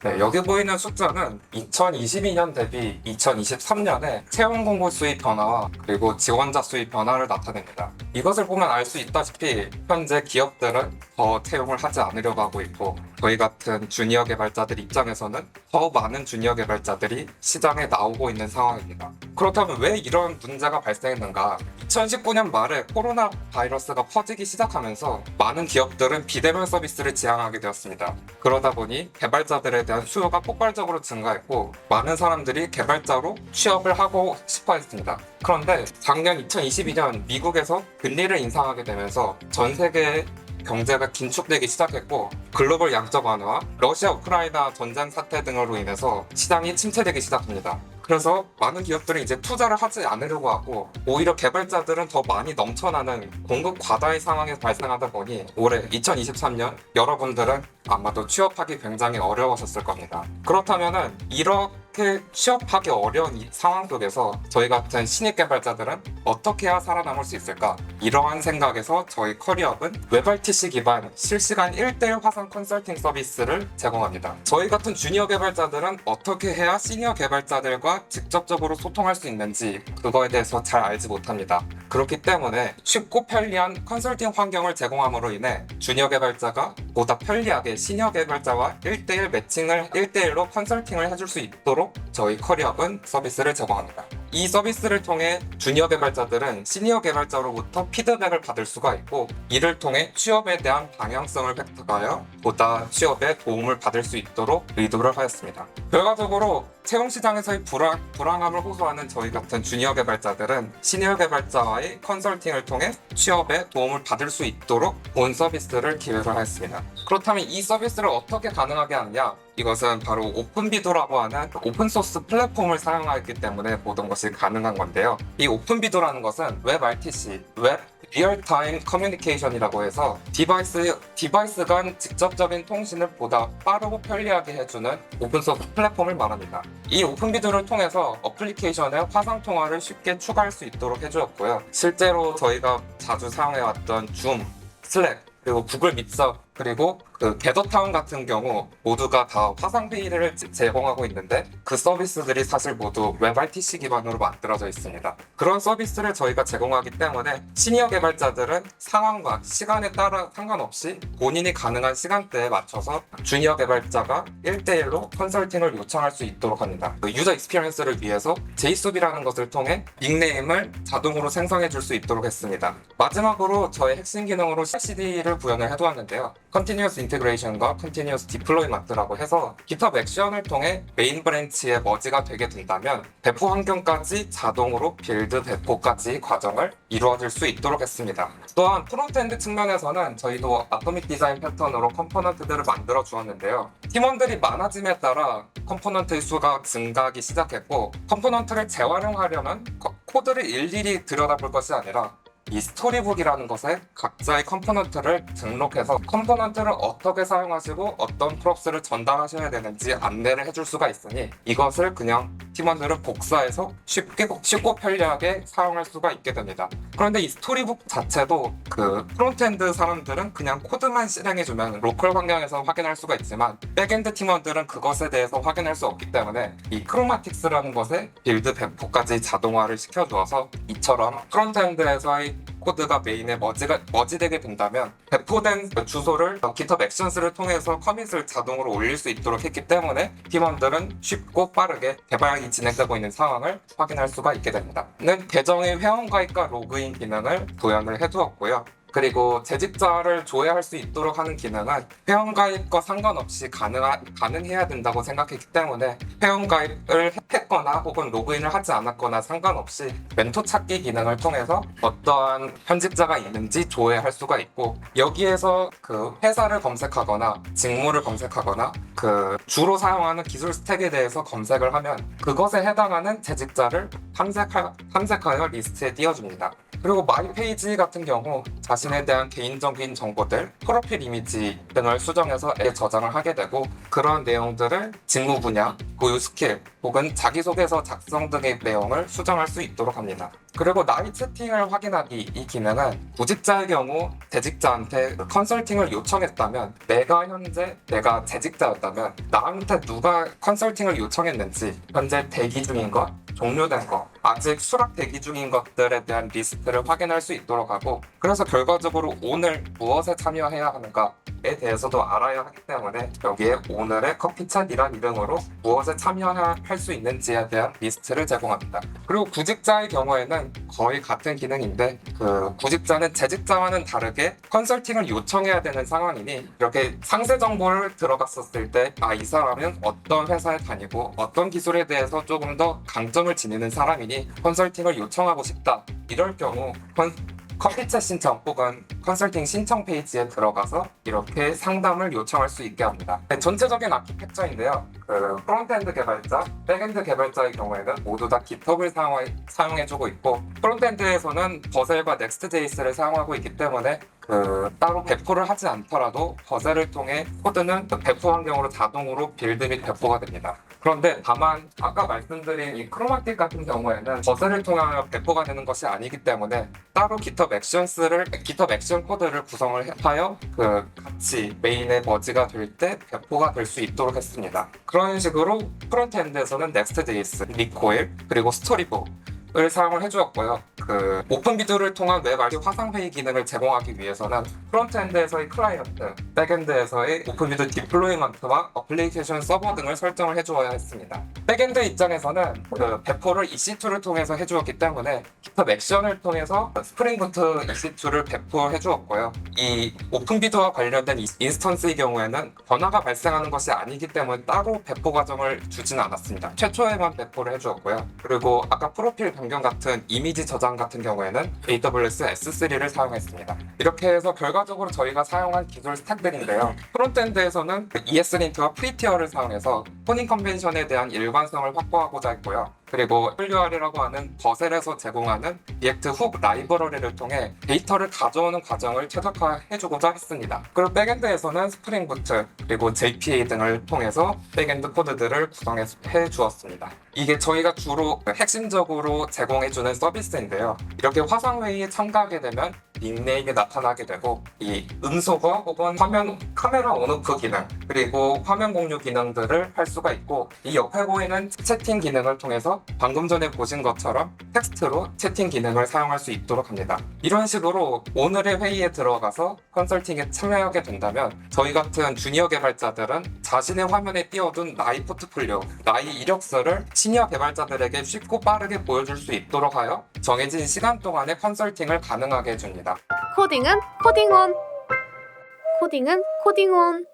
네, 여기 보이는 숫자는 2022년 대비 2023년에 채용 공고 수입 변화와 그리고 지원자 수입 변화를 나타냅니다. 이것을 보면 알 수 있다시피 현재 기업들은 더 채용을 하지 않으려고 하고 있고 저희 같은 주니어 개발자들 입장에서는 더 많은 주니어 개발자들이 시장에 나오고 있는 상황입니다. 그렇다면 왜 이런 문제가 발생했는가? 2019년 말에 코로나 바이러스가 퍼지기 시작하면서 많은 기업들은 비대면 서비스를 지향하게 되었습니다. 그러다 보니 개발자들에 대한 수요가 폭발적으로 증가했고 많은 사람들이 개발자로 취업을 하고 싶어 했습니다. 그런데 작년 2022년 미국에서 금리를 인상하게 되면서 전 세계의 경제가 긴축되기 시작했고 글로벌 양적 완화와 러시아 우크라이나 전쟁 사태 등으로 인해서 시장이 침체되기 시작합니다. 그래서 많은 기업들이 이제 투자를 하지 않으려고 하고 오히려 개발자들은 더 많이 넘쳐나는 공급 과다의 상황이 발생하다 보니 올해 2023년 여러분들은 아마도 취업하기 굉장히 어려우셨을 겁니다. 그렇다면은 이렇게 취업하기 어려운 이 상황 속에서 저희 같은 신입 개발자들은 어떻게 해야 살아남을 수 있을까? 이러한 생각에서 저희 커리업은 웹RTC 기반 실시간 1:1 화상 컨설팅 서비스를 제공합니다. 저희 같은 주니어 개발자들은 어떻게 해야 시니어 개발자들과 직접적으로 소통할 수 있는지 그거에 대해서 잘 알지 못합니다. 그렇기 때문에 쉽고 편리한 컨설팅 환경을 제공함으로 인해 주니어 개발자가 보다 편리하게 시니어 개발자와 1:1 매칭을 1:1로 컨설팅을 해줄 수 있도록 저희 커리업은 서비스를 제공합니다. 이 서비스를 통해 주니어 개발자들은 시니어 개발자로부터 피드백을 받을 수가 있고 이를 통해 취업에 대한 방향성을 획득하여 보다 취업에 도움을 받을 수 있도록 의도를 하였습니다. 결과적으로 채용 시장에서의 불황함을 호소하는 저희 같은 주니어 개발자들은 시니어 개발자와의 컨설팅을 통해 취업에 도움을 받을 수 있도록 본 서비스를 기획을 하였습니다. 그렇다면 이 서비스를 어떻게 가능하게 하느냐? 이것은 바로 오픈비도라고 하는 오픈소스 플랫폼을 사용하기 때문에 모든 것이 가능한 건데요. 이 오픈비도라는 것은 웹RTC, 웹 리얼타임 커뮤니케이션이라고 해서 디바이스 간 직접적인 통신을 보다 빠르고 편리하게 해주는 오픈소스 플랫폼을 말합니다. 이 오픈비도를 통해서 어플리케이션에 화상통화를 쉽게 추가할 수 있도록 해주었고요. 실제로 저희가 자주 사용해왔던 줌, 슬랙, 그리고 구글 밋서 그리고 그 게더타운 같은 경우 모두가 다 화상 회의를 제공하고 있는데 그 서비스들이 사실 모두 웹RTC 기반으로 만들어져 있습니다. 그런 서비스를 저희가 제공하기 때문에 시니어 개발자들은 상황과 시간에 따라 상관없이 본인이 가능한 시간대에 맞춰서 주니어 개발자가 1:1로 컨설팅을 요청할 수 있도록 합니다. 그 유저 익스피리언스를 위해서 JSON이라는 것을 통해 닉네임을 자동으로 생성해 줄 수 있도록 했습니다. 마지막으로 저의 핵심 기능으로 CICD를 구현을 해두었는데요. Continuous Integration과 Continuous Deployment라고 해서 GitHub 액션을 통해 메인 브랜치에 머지가 되게 된다면 배포 환경까지 자동으로 빌드 배포까지 과정을 이루어질 수 있도록 했습니다. 또한 프론트엔드 측면에서는 저희도 아토믹 디자인 패턴으로 컴포넌트들을 만들어 주었는데요. 팀원들이 많아짐에 따라 컴포넌트의 수가 증가하기 시작했고 컴포넌트를 재활용하려면 코드를 일일이 들여다볼 것이 아니라 이 스토리북이라는 것에 각자의 컴포넌트를 등록해서 컴포넌트를 어떻게 사용하시고 어떤 프롭스를 전달하셔야 되는지 안내를 해줄 수가 있으니 이것을 그냥 팀원들은 복사해서 쉽고 편리하게 사용할 수가 있게 됩니다. 그런데 이 스토리북 자체도 그 프론트엔드 사람들은 그냥 코드만 실행해주면 로컬 환경에서 확인할 수가 있지만 백엔드 팀원들은 그것에 대해서 확인할 수 없기 때문에 이 크로마틱스라는 것에 빌드 배포까지 자동화를 시켜주어서 이처럼 프론트엔드에서의 코드가 메인에 머지되게 된다면 배포된 주소를 GitHub 액션스를 통해서 커밋을 자동으로 올릴 수 있도록 했기 때문에 팀원들은 쉽고 빠르게 개발이 진행되고 있는 상황을 확인할 수가 있게 됩니다. 계정의 회원가입과 로그인 기능을 구현을 해두었고요. 그리고 재직자를 조회할 수 있도록 하는 기능은 회원가입과 상관없이 가능해야 된다고 생각했기 때문에 회원가입을 했거나 혹은 로그인을 하지 않았거나 상관없이 멘토 찾기 기능을 통해서 어떠한 현직자가 있는지 조회할 수가 있고 여기에서 그 회사를 검색하거나 직무를 검색하거나 그 주로 사용하는 기술 스택에 대해서 검색을 하면 그것에 해당하는 재직자를 탐색하여 리스트에 띄워줍니다. 그리고 마이 페이지 같은 경우 자신에 대한 개인적인 정보들, 프로필 이미지 등을 수정해서 앱에 저장을 하게 되고 그런 내용들을 직무 분야, 고유 스킬, 혹은 자기소개서 작성 등의 내용을 수정할 수 있도록 합니다. 그리고 나이 채팅을 확인하기 이 기능은 구직자의 경우 재직자한테 컨설팅을 요청했다면 내가 재직자였다면 나한테 누가 컨설팅을 요청했는지 현재 대기 중인 것, 종료된 것, 아직 수락 대기 중인 것들에 대한 리스트를 확인할 수 있도록 하고 그래서 결과적으로 오늘 무엇에 참여해야 하는가에 대해서도 알아야 하기 때문에 여기에 오늘의 커피챗이란 이름으로 무엇에 참여할 수 있는지에 대한 리스트를 제공합니다. 그리고 구직자의 경우에는 거의 같은 기능인데 그 구직자는 재직자와는 다르게 컨설팅을 요청해야 되는 상황이니 이렇게 상세 정보를 들어갔었을 때 이 사람은 어떤 회사에 다니고 어떤 기술에 대해서 조금 더 강점을 지니는 사람이니 컨설팅을 요청하고 싶다. 이럴 경우 커피챗 신청 혹은 컨설팅 신청 페이지에 들어가서 이렇게 상담을 요청할 수 있게 합니다. 전체적인 아키텍처인데요. 프론트엔드 개발자, 백엔드 개발자의 경우에는 모두 다 GitHub을 사용해주고 있고 프론트엔드에서는 버셀과 넥스트.js를 사용하고 있기 때문에 따로 배포를 하지 않더라도 버셀을 통해 코드는 배포 환경으로 자동으로 빌드 및 배포가 됩니다. 그런데 다만 아까 말씀드린 이 크로마틱 같은 경우에는 버셀을 통하여 배포가 되는 것이 아니기 때문에 따로 GitHub 액션 코드를 구성을 하여 같이 메인에 머지가 될 때 배포가 될 수 있도록 했습니다. 그런 식으로 프론트엔드에서는 넥스트.js, 리코일, 그리고 스토리북을 사용을 해주었고요. 오픈비드를 통한 웹 RT 화상회의 기능을 제공하기 위해서는 프론트엔드에서의 클라이언트, 백엔드에서의 오픈비드 디플로이먼트와 어플리케이션 서버 등을 설정을 해주어야 했습니다. 백엔드 입장에서는 배포를 EC2를 통해서 해주었기 때문에 GitHub 액션을 통해서 스프링부트 EC2를 배포해 주었고요. 이 오픈비드와 관련된 인스턴스의 경우에는 변화가 발생하는 것이 아니기 때문에 따로 배포 과정을 주진 않았습니다. 최초에만 배포를 해주었고요. 그리고 아까 프로필 변경 같은 이미지 저장 같은 경우에는 AWS S3를 사용했습니다. 이렇게 해서 결과적으로 저희가 사용한 기술 스택들인데요. 프론트엔드에서는 ESLint와 프리티어를 사용해서 포닝 컨벤션에 대한 일관성을 확보하고자 했고요. 그리고 WR이라고 하는 버셀에서 제공하는 리액트 훅 라이브러리를 통해 데이터를 가져오는 과정을 최적화해주고자 했습니다. 그리고 백엔드에서는 스프링 부트 그리고 JPA 등을 통해서 백엔드 코드들을 구성해 주었습니다. 이게 저희가 주로 핵심적으로 제공해주는 서비스인데요. 이렇게 화상회의에 참가하게 되면 닉네임이 나타나게 되고 이 음소거 혹은 카메라 온오프 기능 그리고 화면 공유 기능들을 할 수가 있고 이 옆에 보이는 채팅 기능을 통해서 방금 전에 보신 것처럼 텍스트로 채팅 기능을 사용할 수 있도록 합니다. 이런 식으로 오늘의 회의에 들어가서 컨설팅에 참여하게 된다면 저희 같은 주니어 개발자들은 자신의 화면에 띄워둔 나이 포트폴리오, 나이 이력서를 시니어 개발자들에게 쉽고 빠르게 보여줄 수 있도록 하여 정해진 시간 동안에 컨설팅을 가능하게 해줍니다. 코딩은 코딩온. 코딩은 코딩온.